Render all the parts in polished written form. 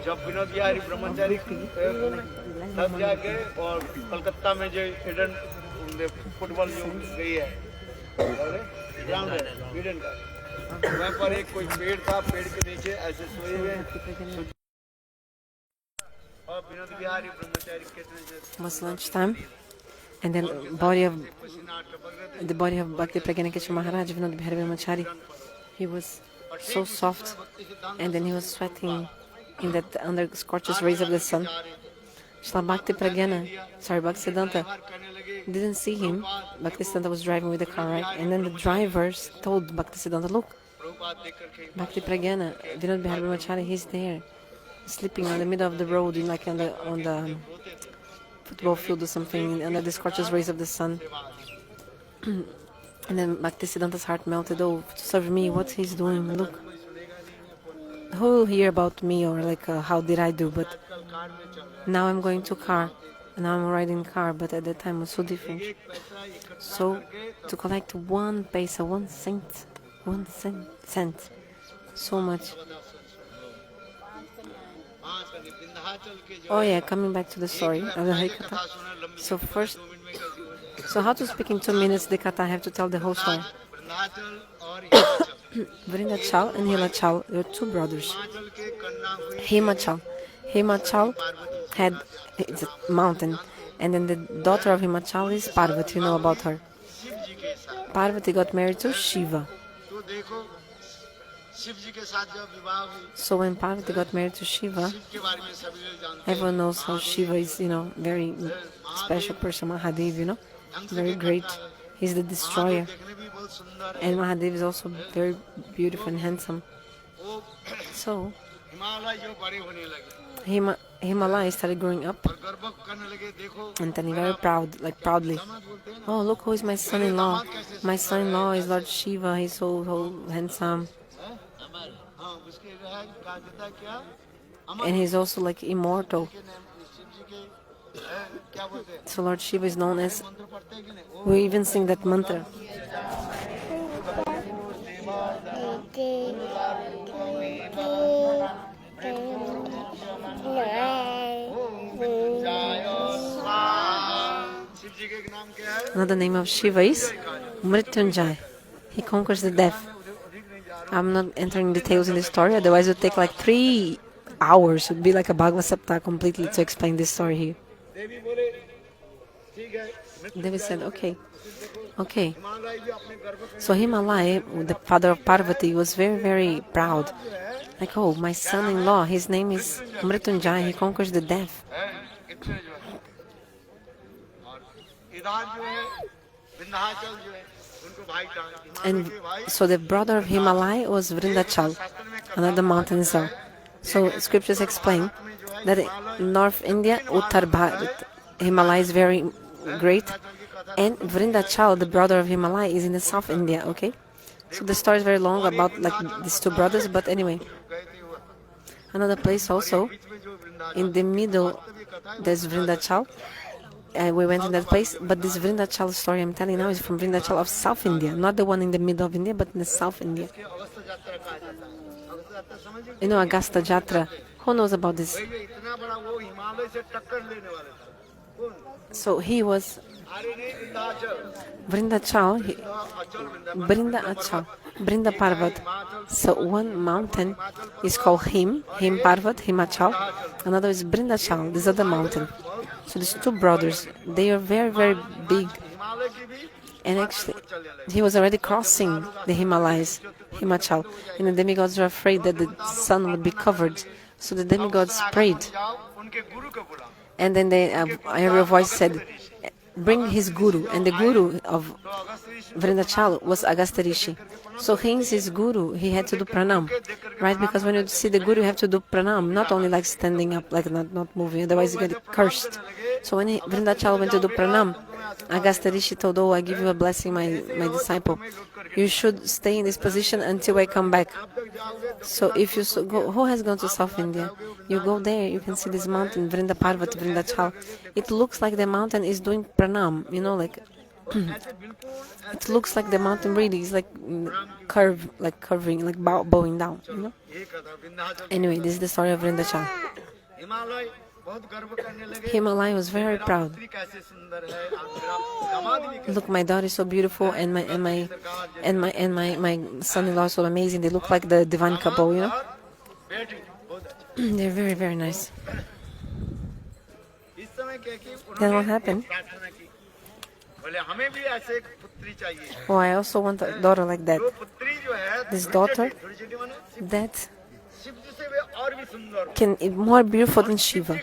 जब विनोद बिहारी ब्रह्मचारी तब जाके और कलकत्ता में जो हिडन फुटबॉल जो गई है ग्राउंड है हिडन का, वहाँ पर एक कोई पेड़ था, पेड़ के नीचे ऐसे सोए हुए और विनोद बिहारी ब्रह्मचारी कितने was lunchtime, and then the body of Bhakti Pragyana Maharaj, Vinod Bihari Brahmachari, he was so soft, and then he was sweating in that under scorches rays of the sun. Srila Bhaktisiddhanta didn't see him. Bhaktisiddhanta was driving with the car, right? And then the drivers told Bhaktisiddhanta, look, Bhakti Pragyana, Vinod Bihari Brahmachari, he's there, sleeping on the middle of the road, like on the football field or something, under the scorches rays of the sun. And then Bhaktisiddhanta's heart melted. Oh, to serve me, what he's doing, look. Who will hear about me, or like how did I do? But now I'm going to car, and now I'm riding car, but at that time it was so different. So to collect 1 paisa, 1 cent, 1 cent, so much. Oh yeah, coming back to the story of the Harikatha. So first, so how to speak in 2 minutes the Katha? I have to tell the whole story. Vrindachal and Hilachal, they were 2 brothers. Himachal had, it's a mountain, and then the daughter of Himachal is Parvati, you know about her. Parvati got married to Shiva. So when Parvati got married to Shiva, everyone knows how Shiva is, very special person, Mahadev, very great. He's the destroyer. And Mahadev is also very beautiful and handsome. So Himalaya started growing up and then very proud, like proudly. Oh, look who is my son-in-law. My son-in-law is Lord Shiva. He's so handsome. And he's also like immortal. So Lord Shiva is known as, we even sing that mantra. Another name of Shiva is Mrityunjay. He conquers the death. I'm not entering details in this story, otherwise it would take like 3 hours. It would be like a Bhagavad Saptah completely to explain this story here. Devi said, okay. So Himalaya, the father of Parvati, was very, very proud. Like, oh, my son-in-law, his name is Mrityunjay, he conquers the death. And so the brother of Himalaya was Vrindachal, another mountain star. So scriptures explain that in North India, Uttar Bharat, Himalaya is very great, and Vrindachal, the brother of Himalaya, is in the South India, okay? So the story is very long about like these 2 brothers, but anyway. Another place also, in the middle, there's Vrindachal. We went in that place, but this Vrindachal story I'm telling now is from Vrindachal of South India, not the one in the middle of India, but in the South India. You know Agastya Jatra. Who knows about this? So he was Vrindachal, Brinda Parvat. So one mountain is called Him Parvat, Himachal. Another is Brindachal, this other mountain. So these 2 brothers, they are very, very big. And actually, he was already crossing the Himalayas, Himachal. And the demigods were afraid that the sun would be covered. So the demigods prayed. And then I heard a voice said, bring his guru. And the guru of Vrindachal was Agastya Rishi. So he is his guru, he had to do pranam, right? Because when you see the guru, you have to do pranam, not only like standing up, like not moving, otherwise you get cursed. So when Vrindachal went to do pranam, Agastya Rishi told, oh, I give you a blessing, my disciple. You should stay in this position until I come back. So if you go, who has gone to South India? You go there, you can see this mountain, Vrinda Parvati, Vrindachal. It looks like the mountain is doing pranam, like it looks like the mountain really is like curving, like bowing down, Anyway, this is the story of Vrindachal. Himalaya was very proud. Look, my daughter is so beautiful, and my son-in-law is so amazing. They look like the divine couple, you know. They're very, very nice. Then what happened? Oh, I also want a daughter like that. This daughter that can be more beautiful than Shiva,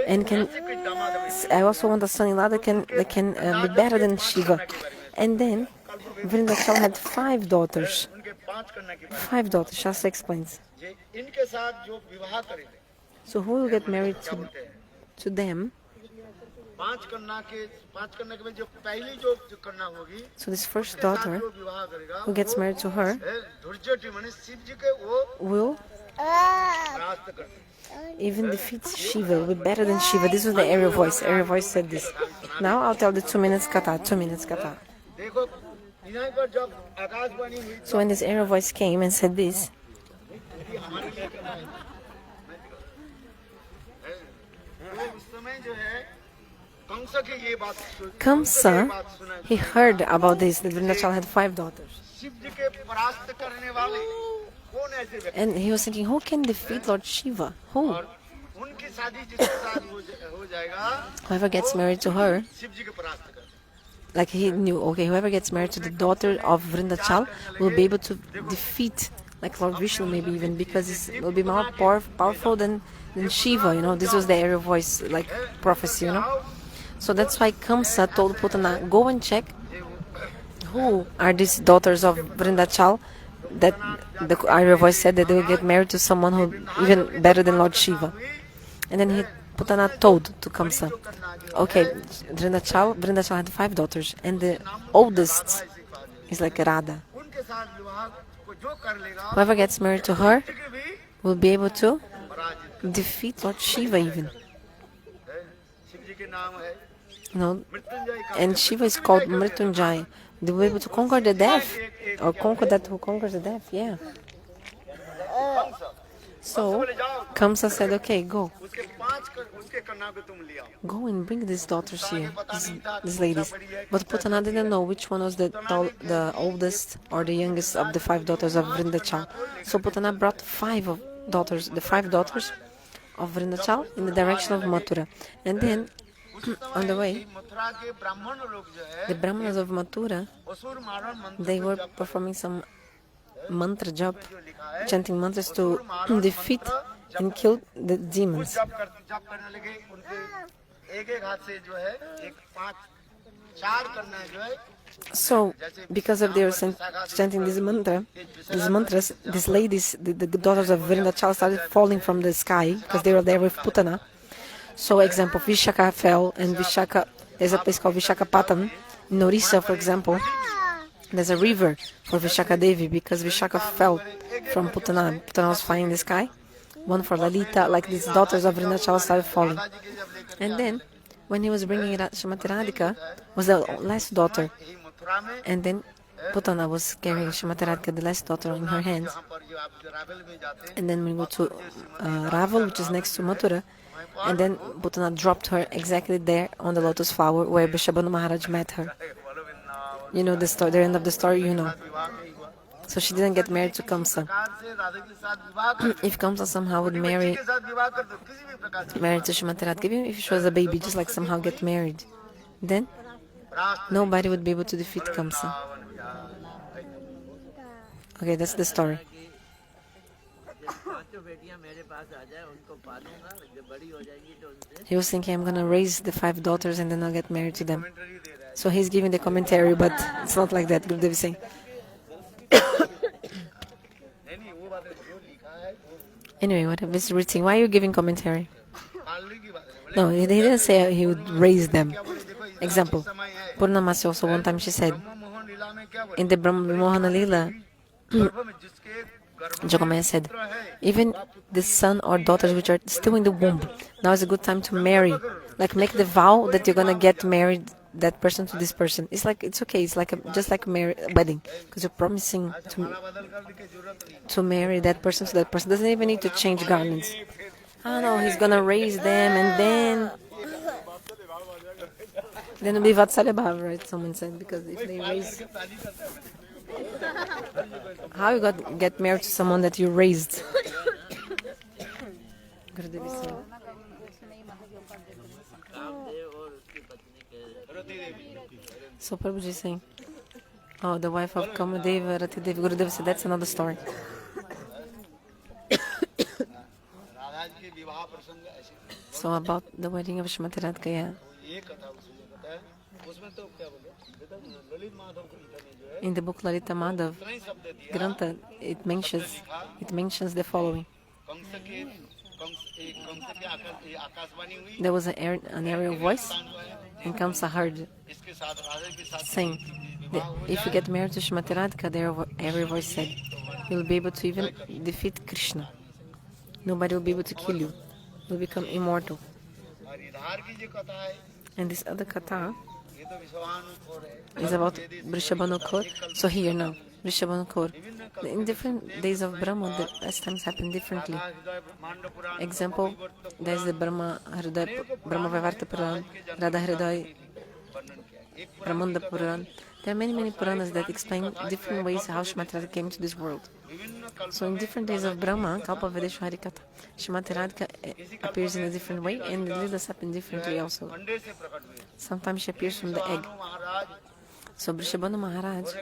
and I also want a son-in-law that can be better than Shiva. And then Vrindachal had 5 daughters. 5 daughters. Shastra explains. So who will get married to them? So this first daughter who gets married to her will even defeat Shiva, will be better than Shiva. This was the Arya voice. Arya voice said this. Now I'll tell the 2 minutes katha. 2 minutes katha. So when this Arya voice came and said this, Kamsa, he heard about this, that Vrindachal had 5 daughters. And he was thinking, who can defeat Lord Shiva? Who? Whoever gets married to her, like he knew, okay, whoever gets married to the daughter of Vrindachal will be able to defeat, like Lord Vishnu maybe even, because it will be more powerful than Shiva, you know. This was the Arya voice, like prophecy, you know. So that's why Kamsa told Putana, go and check who are these daughters of Vrindachal, that the Arya voice said that they will get married to someone who even better than Lord Shiva. And then Putana told to Kamsa, okay, Vrindachal had 5 daughters, and the oldest is like Radha. Whoever gets married to her will be able to defeat Lord Shiva even. No, and Shiva is called Mrityunjay. They will be able to conquer the death, or conquer that who conquers the death. Yeah. So Kamsa said, "Okay, go and bring these daughters here, these ladies." But Putana didn't know which one was the oldest or the youngest of the 5 daughters of Vrindachal. So Putana brought the 5 daughters of Vrindachal in the direction of Mathura, and then on the way, the Brahmanas of Mathura, they were performing some mantra jap, chanting mantras to defeat and kill the demons. So, because of their chanting these mantras, these ladies, the daughters of Vrindachal, started falling from the sky because they were there with Putana. So, example, Vishaka fell, and Vishaka, there's a place called Vishakapatam in Orissa, for example. There's a river for Vishaka Devi because Vishaka fell from Putana. Putana was flying in the sky. One for Lalita, like these daughters of Vrindachal started falling. And then, when he was bringing Srimati Radhika, was the last daughter. And then Putana was carrying Srimati Radhika, the last daughter, in her hands. And then we go to Raval, which is next to Mathura. And then Putana dropped her exactly there on the lotus flower where Vrishabhanu Maharaj met her. You know the story, the end of the story, you know. So she didn't get married to Kamsa. If Kamsa somehow would marry to Srimati Radhika, even if she was a baby, just like somehow get married, then nobody would be able to defeat Kamsa. Okay, that's the story. He was thinking, I'm gonna raise the 5 daughters and then I'll get married to them. So he's giving the commentary, but it's not like that. Gurudev is saying. Anyway, what is written? Why are you giving commentary? No, he didn't say he would raise them. Example, Purnamasi also one time she said, in the Brahma Vimohana Lila, Jogamaya said, even the son or daughters which are still in the womb, now is a good time to marry. Like make the vow that you're gonna get married, that person to this person. It's like, it's okay. It's like just like a wedding, because you're promising to marry that person to that person. Doesn't even need to change garments. oh no, he's gonna raise them and then it'll be Vatsalya Bhav, right? Someone said, because if they raise, how you get married to someone that you raised? Gurudev is saying. So Prabhuji is saying, oh, the wife of Kamadeva, Rati Devi, Gurudev said, that's another story. So about the wedding of Shrimati Radhika, yeah. In the book Lalita Madhav Grantha, it mentions the following. There was an aerial voice, and Kamsa heard saying that if you get married to Shrimati Radhika, the aerial voice said, you'll be able to even defeat Krishna. Nobody will be able to kill you. You'll become immortal. And this other katha is about Vrishabhanukor. So here now, Vrishabhanukor. In different days of Brahma, the pastimes happen differently. Example, there's the Brahma Vaivarta Puran, Radha Hriday, Brahmanda Puran. There are many Puranas that explain different ways how Shrimati Radhika came to this world. So in different days of Brahma, Kalpa Vedeshwari Katha, Shrimati Radhika appears in a different way, and the Leelas happen differently also. Sometimes she appears from the egg. So Vrishabhanu Maharaj,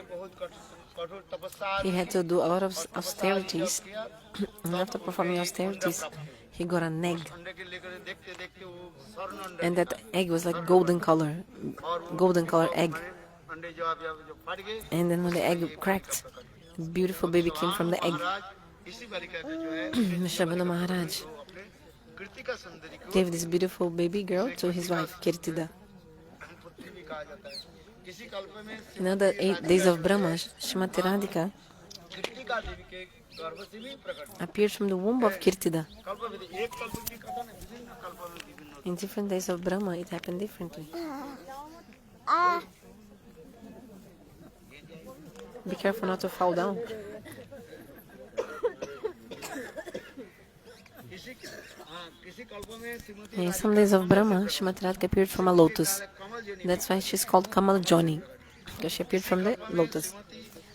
he had to do a lot of austerities, and after performing austerities, he got an egg. And that egg was like golden color egg. And then when the egg cracked, a beautiful baby came from the egg. Vrishabhanu Maharaj gave this beautiful baby girl to his wife, Kirtida. In other 8 days of Brahma, Shrimati Radhika appeared from the womb of Kirtida. In different days of Brahma, it happened differently. Be careful not to fall down. In some days of Brahma, Shrimati Radhika appeared from a lotus. That's why she's called Kamal Joni, because she appeared from the lotus.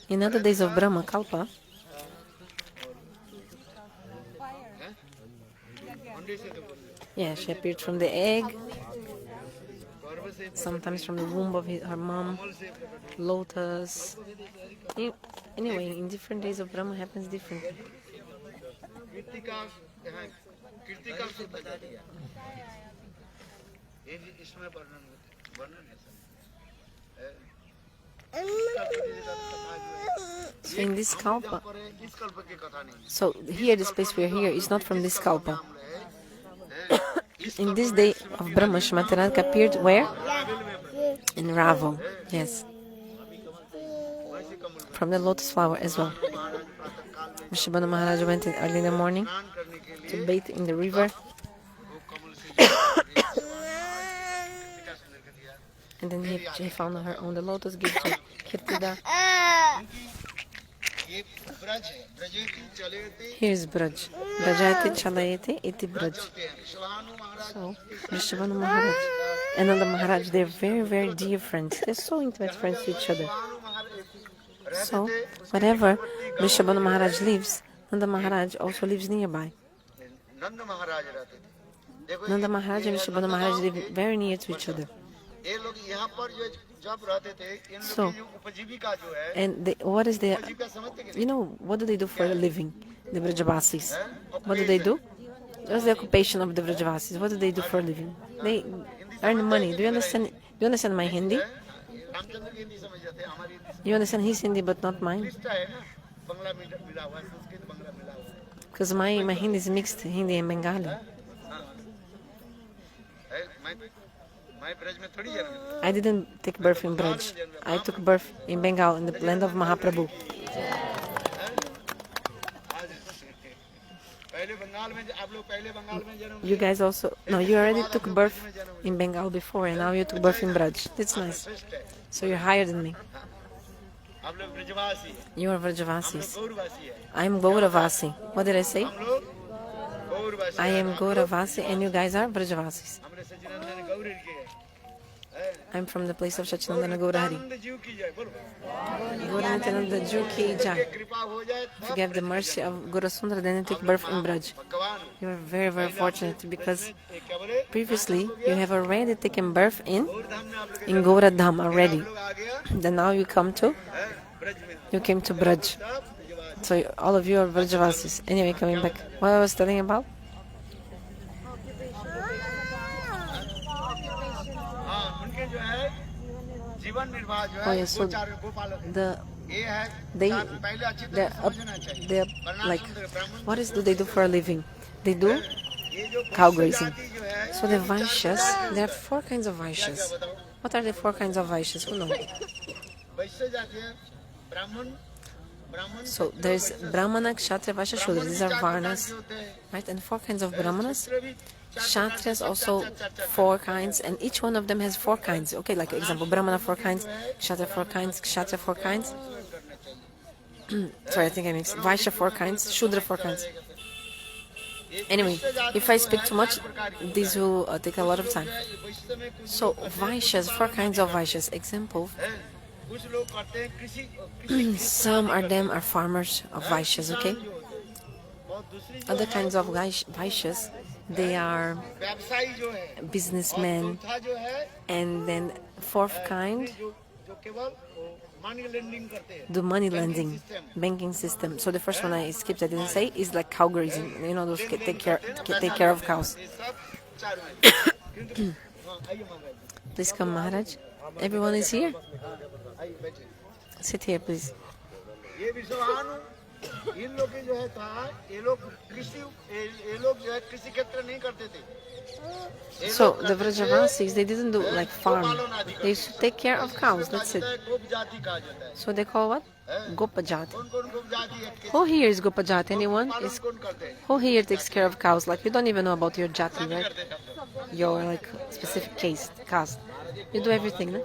In other days of Brahma, Kalpa, yeah, she appeared from the egg, sometimes from the womb of her mom, lotus. Anyway, in different days of Brahma happens differently. So in this kalpa, so here this place we are here is not from this kalpa. In this day of Brahma, Shrimati Radhika appeared where? In Raval, yes. From the lotus flower as well. Vrishabhanu Maharaj went early in the morning to bathe in the river. And then he found her on the lotus, gave to Kirtida. Here is Braj. Brajayate chalayate iti Braj. So, Vrishabhanu Maharaj and Nanda Maharaj, they're very dear friends. They're so intimate friends to each other. So, wherever Vrishabhanu Maharaj lives, Nanda Maharaj also lives nearby. Nanda Maharaj and Vrishabhanu Maharaj live very near to each other. So, and what is their, what do they do for a living, the Vrajavasis? What do they do? What's the occupation of the Vrajavasis? What do they do for a living? They earn money. Do you understand my Hindi? You understand his Hindi but not mine? Because my Hindi is mixed, Hindi and Bengali. I didn't take birth in Braj. I took birth in Bengal, in the land of Mahaprabhu. You guys also, no, you already took birth in Bengal before, and now you took birth in Braj. That's nice. So you're higher than me. You are Vrajavasis. I'm Gauravasi. What did I say? I am Gauravasi and you guys are Brajavasis. हमारे सच्चिदानंद गौर के हैं। I'm from the place of Sachinandana Gaurahari. Nityanand जीव की जय बोलो। Gauranitananda Ju Ki Jai. कृपा हो जाए If you have the mercy of Guru Sundara, then you take birth in Braj. भगवान You are very, very fortunate because एक क्या बोले previously you have already taken birth in गौर धाम में आप लोग Gauradham already. लोग आ गया Then now you come to, Braj में you came to Braj. सब जवान So all of you are Brajavasis. Anyway, coming back. What I was telling about? हाँ उनके जो है जीवन निर्वाह जो Oh, है yeah, so वो चार गोपालक the ये है they पहले अच्छी they're तरह up, समझना चाहिए they're like, what is do they do for a living? They do ये जो cow grazing. जाति जो है So the Vaishyas, there are 4 kinds of Vaishyas. What are the 4 kinds of Vaishyas? Who knows? वैश्य जाति है ब्राह्मण ब्राह्मण So there's Brahmana, Kshatriya, Vaishya, Shudra. These are Varnas, right? And 4 kinds of Brahmanas. Kshatriyas also 4 kinds, and each one of them has 4 kinds. Okay, like example, Brahmana 4 kinds, Kshatriya 4 kinds, Kshatriya 4 kinds. Sorry, I think I mixed. Vaishya 4 kinds, Shudra 4 kinds. Anyway, if I speak too much, this will take a lot of time. So Vaishyas, 4 kinds of Vaishyas. Example, कुछ लोग करते हैं कृषि some of them are farmers of Vaishyas, okay? बहुत दूसरी Other kinds of Vaishyas, they are व्यवसायी जो है businessmen, था जो है and then 4th kind जो केवल मनी लेंडिंग करते हैं do money lending, banking system. So the first one I skipped, I didn't say, is like cow grazing. You know, those take care of cows. ये सब चार हैं किंतु हाँ आइए महाराज जी Please come, Maharaj. Everyone is here. आइए बैठे Sit here, please. ये विश्वानु इन लोग की जो है था ये लोग कृषि ये लोग जो है कृषि क्षेत्र नहीं करते थे So the Vrajavasis, they didn't do like farm. They used to take care of cows. That's it. गोप जाति कहा जाता है So they call what? Gopajati. कौन कौन गोप जाति है Who here is Gopajati? Anyone? पालन कौन करते हैं Who here takes care of cows? Like you don't even know about your jati, right? करते हैं Your like specific caste. You do everything, no?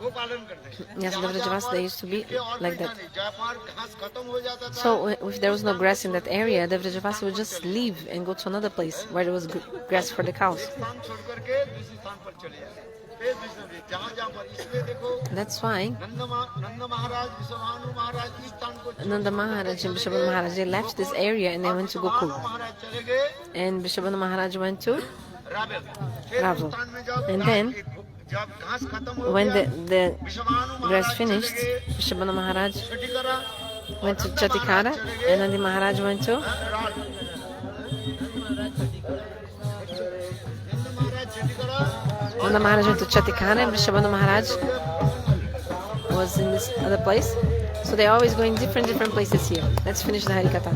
वो पालन करते हैं Yes, the Vrajavasis, they used to be like that. जहाँ घास खत्म हो जाता था So if there was no grass in that area, the Vrajavasi would just leave and go to another place where there was grass for the cows. स्थान छोड़ करके दूसरे स्थान पर चले जाते फिर दूसरे जहाँ जहाँ पर इसलिए देखो That's why नंद महाराज विश्वभानु महाराज इस स्थान को Nanda Maharaj and Bishabana Maharaj, they left this area and they went to Gokul. महाराज चले गए And Bishabana Maharaj went to Rawail फिर उस Ravel. स्थान में जब And then जब घास खत्म हो when गया the Vishwabhanu grass Maharaj finished, चले गए Bishabana Maharaj छठी करा went to Chatikara and Nandi Maharaj went to नंद महाराज छठी करा Nanda Maharaj went to Chatikara and Bishabana Maharaj was in this other place. So they always go in different places here. Let's finish the Harikatha.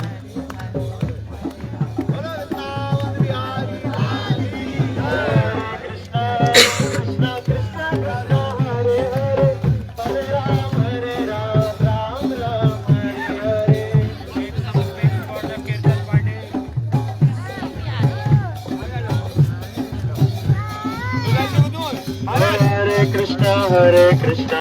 Hare Krishna, Hare Krishna.